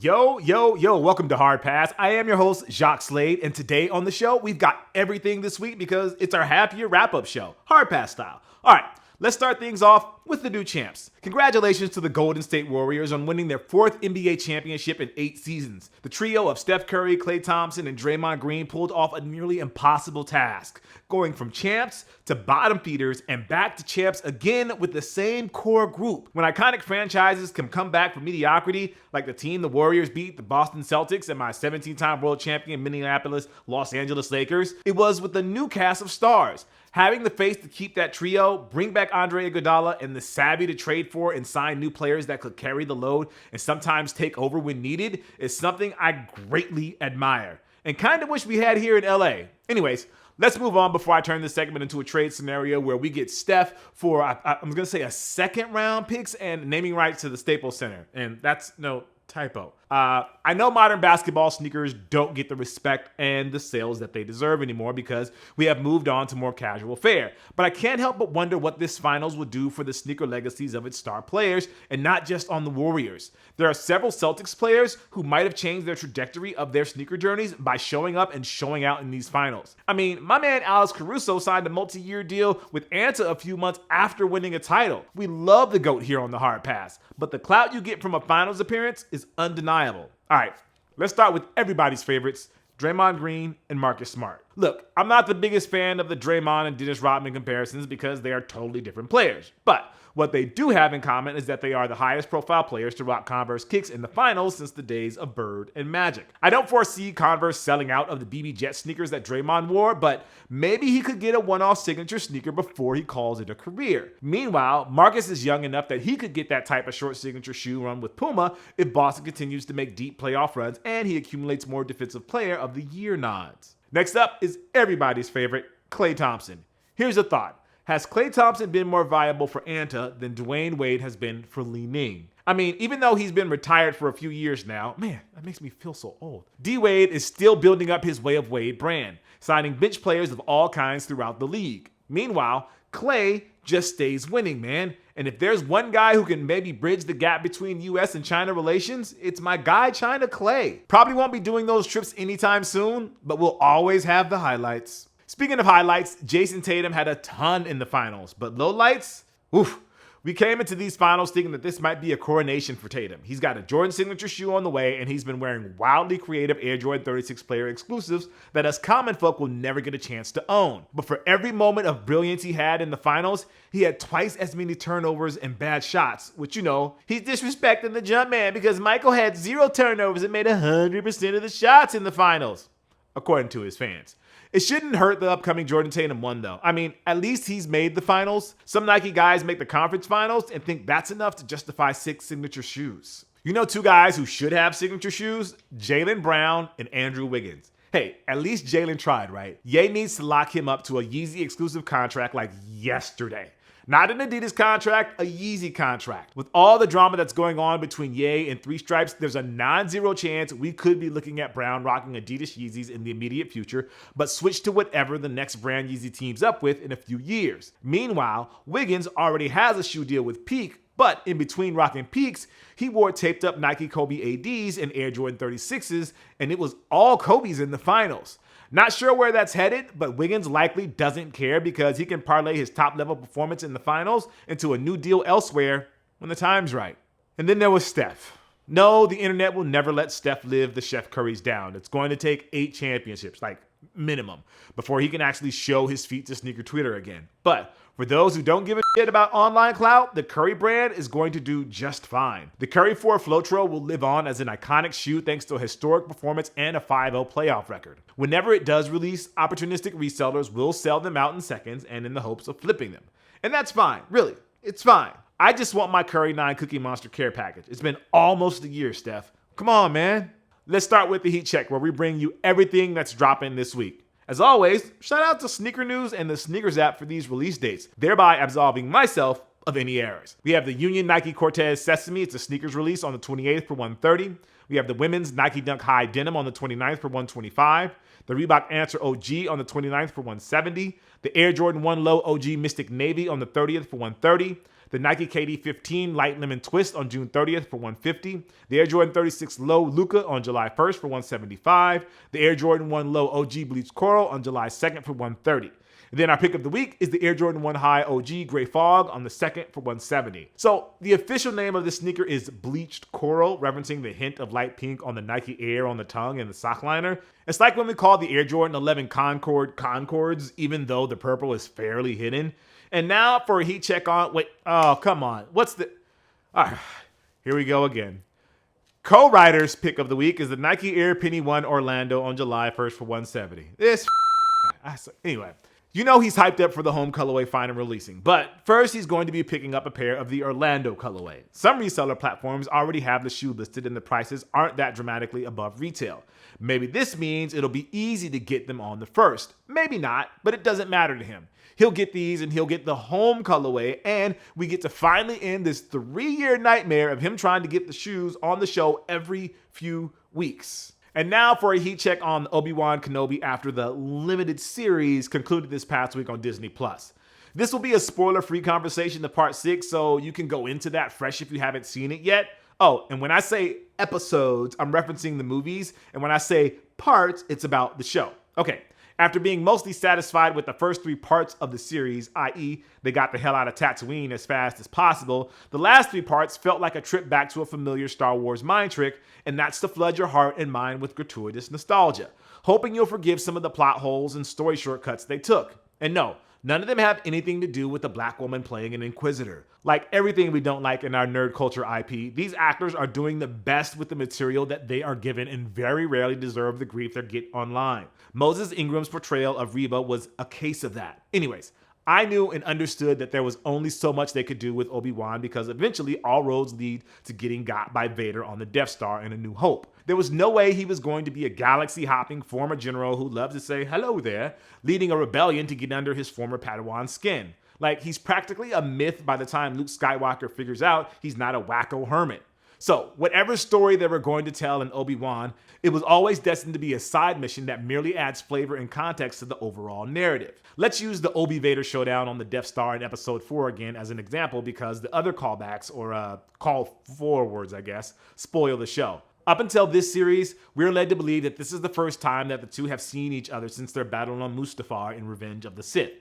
Yo, welcome to Hard Pass. I am your host, Jacques Slade, and today on the show, we've got everything this week because it's our half-year wrap-up show, Hard Pass style. All right, let's start things off with the new champs. Congratulations to the Golden State Warriors on winning their 4th NBA championship in 8 seasons. The trio of Steph Curry, Klay Thompson, and Draymond Green pulled off a nearly impossible task, going from champs to bottom feeders and back to champs again with the same core group. When iconic franchises can come back from mediocrity, like the team the Warriors beat the Boston Celtics and my 17-time world champion Minneapolis Los Angeles Lakers, it was with a new cast of stars. Having the faith to keep that trio, bring back Andre Iguodala, and the savvy to trade for and sign new players that could carry the load and sometimes take over when needed is something I greatly admire and kind of wish we had here in LA. Anyways, let's move on before I turn this segment into a trade scenario where we get Steph for, I'm going to say, a second round picks and naming rights to the Staples Center. And that's no typo. I know modern basketball sneakers don't get the respect and the sales that they deserve anymore because we have moved on to more casual fare. But I can't help but wonder what this finals will do for the sneaker legacies of its star players and not just on the Warriors. There are several Celtics players who might have changed their trajectory of their sneaker journeys by showing up and showing out in these finals. I mean, my man Alex Caruso signed a multi-year deal with Anta a few months after winning a title. We love the GOAT here on the Hard Pass, but the clout you get from a finals appearance is undeniable. All right, let's start with everybody's favorites, Draymond Green and Marcus Smart. Look, I'm not the biggest fan of the Draymond and Dennis Rodman comparisons because they are totally different players. But what they do have in common is that they are the highest profile players to rock Converse kicks in the finals since the days of Bird and Magic. I don't foresee Converse selling out of the BB Jet sneakers that Draymond wore, but maybe he could get a one-off signature sneaker before he calls it a career. Meanwhile, Marcus is young enough that he could get that type of short signature shoe run with Puma if Boston continues to make deep playoff runs and he accumulates more Defensive Player of the Year nods. Next up is everybody's favorite, Klay Thompson. Here's a thought. Has Klay Thompson been more viable for Anta than Dwayne Wade has been for Li Ning? I mean, even though he's been retired for a few years now, man, that makes me feel so old. D-Wade is still building up his Way of Wade brand, signing bench players of all kinds throughout the league. Meanwhile, Klay just stays winning, man. And if there's one guy who can maybe bridge the gap between US and China relations, it's my guy China Klay. Probably won't be doing those trips anytime soon, but we'll always have the highlights. Speaking of highlights, Jason Tatum had a ton in the finals, but lowlights? Oof. We came into these finals thinking that this might be a coronation for Tatum. He's got a Jordan signature shoe on the way, and he's been wearing wildly creative Air Jordan 36 player exclusives that us common folk will never get a chance to own. But for every moment of brilliance he had in the finals, he had twice as many turnovers and bad shots, which, you know, he's disrespecting the jump man because Michael had 0 turnovers and made 100% of the shots in the finals, according to his fans. It shouldn't hurt the upcoming Jordan Tatum one, though. I mean, at least he's made the finals. Some Nike guys make the conference finals and think that's enough to justify 6 signature shoes. You know 2 guys who should have signature shoes? Jaylen Brown and Andrew Wiggins. Hey, at least Jaylen tried, right? Ye needs to lock him up to a Yeezy exclusive contract like yesterday. Not an Adidas contract, a Yeezy contract. With all the drama that's going on between Ye and Three Stripes, there's a non-zero chance we could be looking at Brown rocking Adidas Yeezys in the immediate future, but switch to whatever the next brand Yeezy teams up with in a few years. Meanwhile, Wiggins already has a shoe deal with Peak, but in between rocking Peaks, he wore taped up Nike Kobe ADs and Air Jordan 36s, and it was all Kobe's in the finals. Not sure where that's headed, but Wiggins likely doesn't care because he can parlay his top-level performance in the finals into a new deal elsewhere when the time's right. And then there was Steph. No, the internet will never let Steph live the Chef Currys down. It's going to take 8 championships, like minimum, before he can actually show his feet to sneaker Twitter again. But for those who don't give a shit about online clout, the Curry brand is going to do just fine. The Curry 4 Flotro will live on as an iconic shoe thanks to a historic performance and a 5-0 playoff record. Whenever it does release, opportunistic resellers will sell them out in seconds and in the hopes of flipping them. And that's fine, really, it's fine. I just want my Curry 9 Cookie Monster care package. It's been almost a year, Steph. Come on, man. Let's start with the Heat Check, where we bring you everything that's dropping this week. As always, shout out to Sneaker News and the Sneakers app for these release dates, thereby absolving myself of any errors. We have the Union Nike Cortez Sesame. It's a sneakers release on the 28th for $130. We have the women's Nike Dunk High Denim on the 29th for $125. The Reebok Answer OG on the 29th for $170. The Air Jordan 1 Low OG Mystic Navy on the 30th for $130. The Nike KD 15 Light Lemon Twist on June 30th for $150. The Air Jordan 36 Low Luka on July 1st for $175. The Air Jordan 1 Low OG Bleached Coral on July 2nd for $130. And then our pick of the week is the Air Jordan 1 High OG Gray Fog on the 2nd for $170. So the official name of this sneaker is Bleached Coral, referencing the hint of light pink on the Nike Air on the tongue and the sock liner. It's like when we call the Air Jordan 11 Concord Concords, even though the purple is fairly hidden. And now for a heat check on, come on. All right, here we go again. Co-writer's pick of the week is the Nike Air Penny 1 Orlando on July 1st for $170. Anyway. You know he's hyped up for the home colorway finally releasing, but first he's going to be picking up a pair of the Orlando colorway. Some reseller platforms already have the shoe listed and the prices aren't that dramatically above retail. Maybe this means it'll be easy to get them on the first. Maybe not, but it doesn't matter to him. He'll get these and he'll get the home colorway, and we get to finally end this 3-year nightmare of him trying to get the shoes on the show every few weeks. And now for a heat check on Obi-Wan Kenobi after the limited series concluded this past week on Disney+. This will be a spoiler-free conversation to part 6, so you can go into that fresh if you haven't seen it yet. Oh, and when I say episodes, I'm referencing the movies, and when I say parts, it's about the show. Okay. After being mostly satisfied with the first 3 parts of the series, i.e., they got the hell out of Tatooine as fast as possible, the last 3 parts felt like a trip back to a familiar Star Wars mind trick, and that's to flood your heart and mind with gratuitous nostalgia, hoping you'll forgive some of the plot holes and story shortcuts they took. And no, none of them have anything to do with a black woman playing an Inquisitor. Like everything we don't like in our nerd culture IP, these actors are doing the best with the material that they are given and very rarely deserve the grief they get online. Moses Ingram's portrayal of Reba was a case of that. Anyways, I knew and understood that there was only so much they could do with Obi-Wan because eventually all roads lead to getting got by Vader on the Death Star in A New Hope. There was no way he was going to be a galaxy-hopping former general who loved to say hello there, leading a rebellion to get under his former Padawan's skin. Like, he's practically a myth by the time Luke Skywalker figures out he's not a wacko hermit. So, whatever story they were going to tell in Obi-Wan, it was always destined to be a side mission that merely adds flavor and context to the overall narrative. Let's use the Obi-Vader showdown on the Death Star in Episode 4 again as an example because the other callbacks, or call forwards, I guess, spoil the show. Up until this series, we're led to believe that this is the first time that the two have seen each other since their battle on Mustafar in Revenge of the Sith.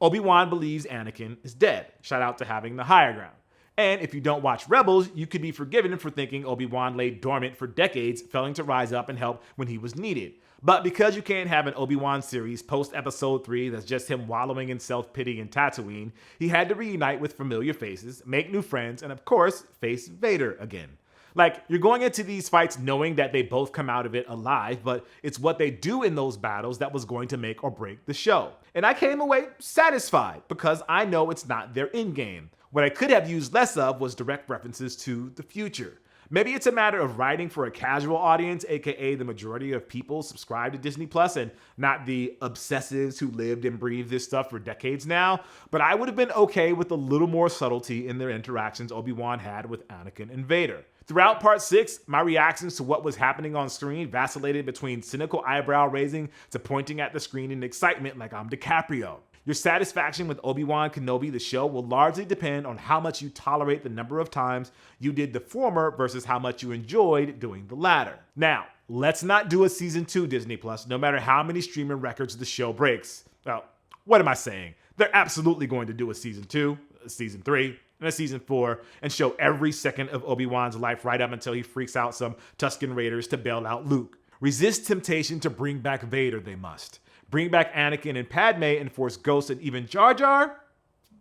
Obi-Wan believes Anakin is dead. Shout out to having the higher ground. And if you don't watch Rebels, you could be forgiven for thinking Obi-Wan lay dormant for decades, failing to rise up and help when he was needed. But because you can't have an Obi-Wan series post-Episode 3 that's just him wallowing in self-pity in Tatooine, he had to reunite with familiar faces, make new friends, and of course, face Vader again. Like, you're going into these fights knowing that they both come out of it alive, but it's what they do in those battles that was going to make or break the show. And I came away satisfied because I know it's not their endgame. What I could have used less of was direct references to the future. Maybe it's a matter of writing for a casual audience, aka the majority of people subscribe to Disney Plus and not the obsessives who lived and breathed this stuff for decades now, but I would have been okay with a little more subtlety in their interactions Obi-Wan had with Anakin and Vader. Throughout part 6, my reactions to what was happening on screen vacillated between cynical eyebrow raising to pointing at the screen in excitement like I'm DiCaprio. Your satisfaction with Obi-Wan Kenobi the show will largely depend on how much you tolerate the number of times you did the former versus how much you enjoyed doing the latter. Now, let's not do a season 2 Disney Plus, no matter how many streaming records the show breaks. Well, what am I saying? They're absolutely going to do a season 2, a season 3, and a season 4, and show every second of Obi-Wan's life right up until he freaks out some Tusken Raiders to bail out Luke. Resist temptation to bring back Vader, they must. Bring back Anakin and Padme and force Ghost and even Jar Jar?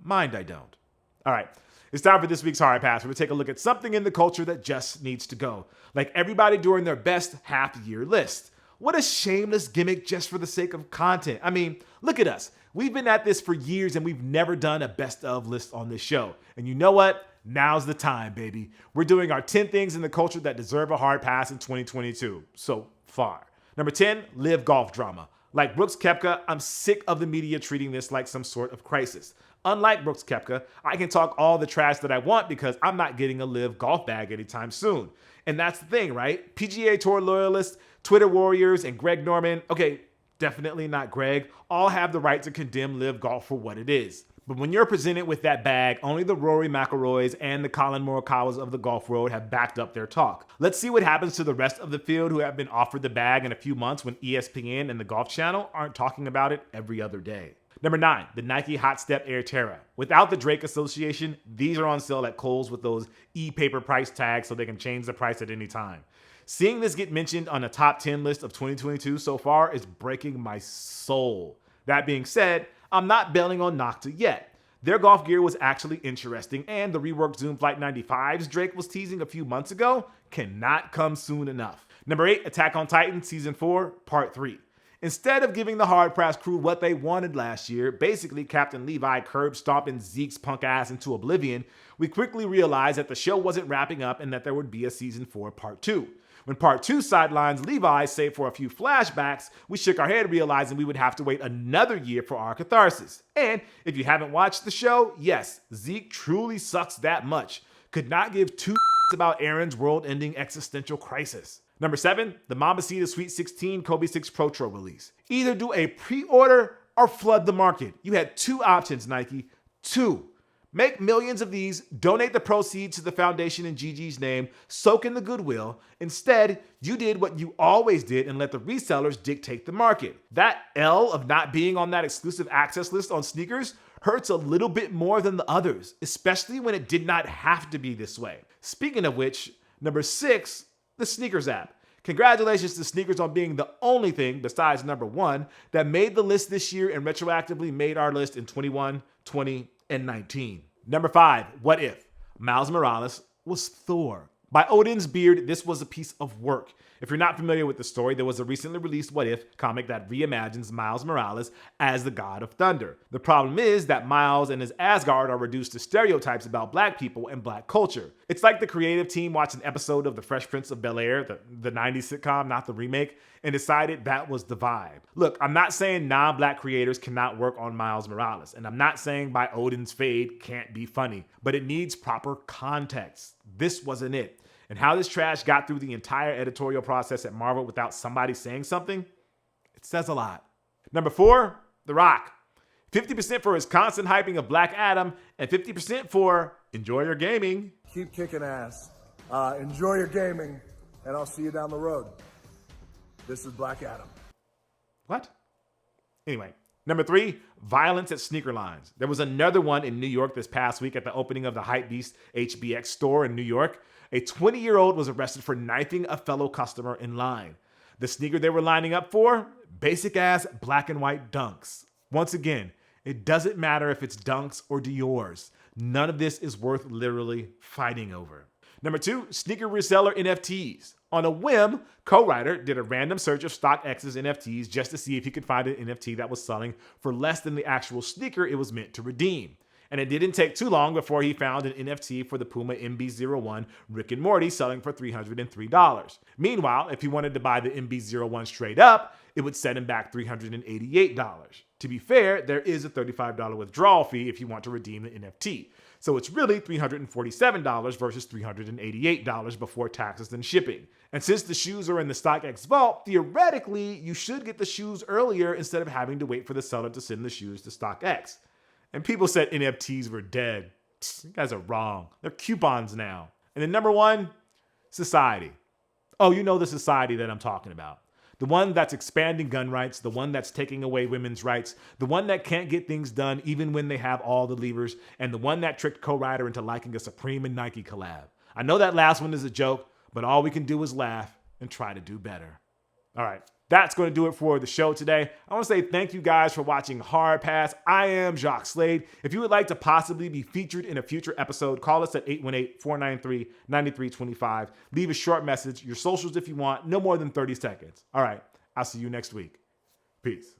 Mind I don't. All right, it's time for this week's Hard Pass, where we take a look at something in the culture that just needs to go. Like everybody doing their best half-year list. What a shameless gimmick just for the sake of content. I mean, look at us. We've been at this for years and we've never done a best of list on this show. And you know what? Now's the time, baby. We're doing our 10 things in the culture that deserve a hard pass in 2022. So far. Number 10, live golf drama. Like Brooks Koepka, I'm sick of the media treating this like some sort of crisis. Unlike Brooks Koepka, I can talk all the trash that I want because I'm not getting a live golf bag anytime soon. And that's the thing, right? PGA Tour loyalists, Twitter warriors, and Greg Norman, okay, definitely not Greg, all have the right to condemn live golf for what it is. But when you're presented with that bag, only the Rory McIlroys and the Colin Morikawas of the golf world have backed up their talk. Let's see what happens to the rest of the field who have been offered the bag in a few months when ESPN and the Golf Channel aren't talking about it every other day. Number 9, the Nike Hot Step Air Terra. Without the Drake association, these are on sale at Kohl's with those e-paper price tags so they can change the price at any time. Seeing this get mentioned on a top 10 list of 2022 so far is breaking my soul. That being said, I'm not bailing on Nocta yet. Their golf gear was actually interesting, and the reworked Zoom Flight 95s Drake was teasing a few months ago cannot come soon enough. Number 8, Attack on Titan Season 4, Part 3. Instead of giving the Hard Pass crew what they wanted last year, basically Captain Levi curb stomping Zeke's punk ass into oblivion, we quickly realized that the show wasn't wrapping up and that there would be a Season 4 Part 2. When Part 2 sidelines Levi, save for a few flashbacks, we shook our head realizing we would have to wait another year for our catharsis. And if you haven't watched the show, yes, Zeke truly sucks that much. Could not give two about Aaron's world-ending existential crisis. Number 7, the Mambacita Sweet 16 Kobe 6 Protro release. Either do a pre-order or flood the market. You had 2 options, Nike. 2. Make millions of these, donate the proceeds to the foundation in Gigi's name, soak in the goodwill. Instead, you did what you always did and let the resellers dictate the market. That L of not being on that exclusive access list on sneakers hurts a little bit more than the others, especially when it did not have to be this way. Speaking of which, number 6, the Sneakers app. Congratulations to Sneakers on being the only thing besides number 1 that made the list this year and retroactively made our list in 21, 20, and 19. Number 5, what if Miles Morales was Thor? By Odin's beard, this was a piece of work. If you're not familiar with the story, there was a recently released What If comic that reimagines Miles Morales as the God of Thunder. The problem is that Miles and his Asgard are reduced to stereotypes about black people and black culture. It's like the creative team watched an episode of The Fresh Prince of Bel-Air, the 90s sitcom, not the remake, and decided that was the vibe. Look, I'm not saying non-black creators cannot work on Miles Morales, and I'm not saying By Odin's Fade can't be funny, but it needs proper context. This wasn't it. And how this trash got through the entire editorial process at Marvel without somebody saying something, it says a lot. Number 4, The Rock. 50% for his constant hyping of Black Adam and 50% for enjoy your gaming. Keep kicking ass. Enjoy your gaming, and I'll see you down the road. This is Black Adam. What? Anyway, number 3, violence at sneaker lines. There was another one in New York this past week at the opening of the Hypebeast HBX store in New York. A 20-year-old was arrested for knifing a fellow customer in line. The sneaker they were lining up for? Basic-ass black and white Dunks. Once again, it doesn't matter if it's Dunks or Dior's. None of this is worth literally fighting over. Number 2, sneaker reseller NFTs. On a whim, Co-Writer did a random search of StockX's NFTs just to see if he could find an NFT that was selling for less than the actual sneaker it was meant to redeem. And it didn't take too long before he found an NFT for the Puma MB-01 Rick and Morty selling for $303. Meanwhile, if he wanted to buy the MB-01 straight up, it would set him back $388. To be fair, there is a $35 withdrawal fee if you want to redeem the NFT. So it's really $347 versus $388 before taxes and shipping. And since the shoes are in the StockX vault, theoretically, you should get the shoes earlier instead of having to wait for the seller to send the shoes to StockX. And people said NFTs were dead. You guys are wrong. They're coupons now. And then number 1, society. Oh, you know the society that I'm talking about. The one that's expanding gun rights, the one that's taking away women's rights, the one that can't get things done even when they have all the levers, and the one that tricked Co-Writer into liking a Supreme and Nike collab. I know that last one is a joke, but all we can do is laugh and try to do better. All right. That's going to do it for the show today. I want to say thank you guys for watching Hard Pass. I am Jacques Slade. If you would like to possibly be featured in a future episode, call us at 818-493-9325. Leave a short message, your socials if you want, no more than 30 seconds. All right, I'll see you next week. Peace.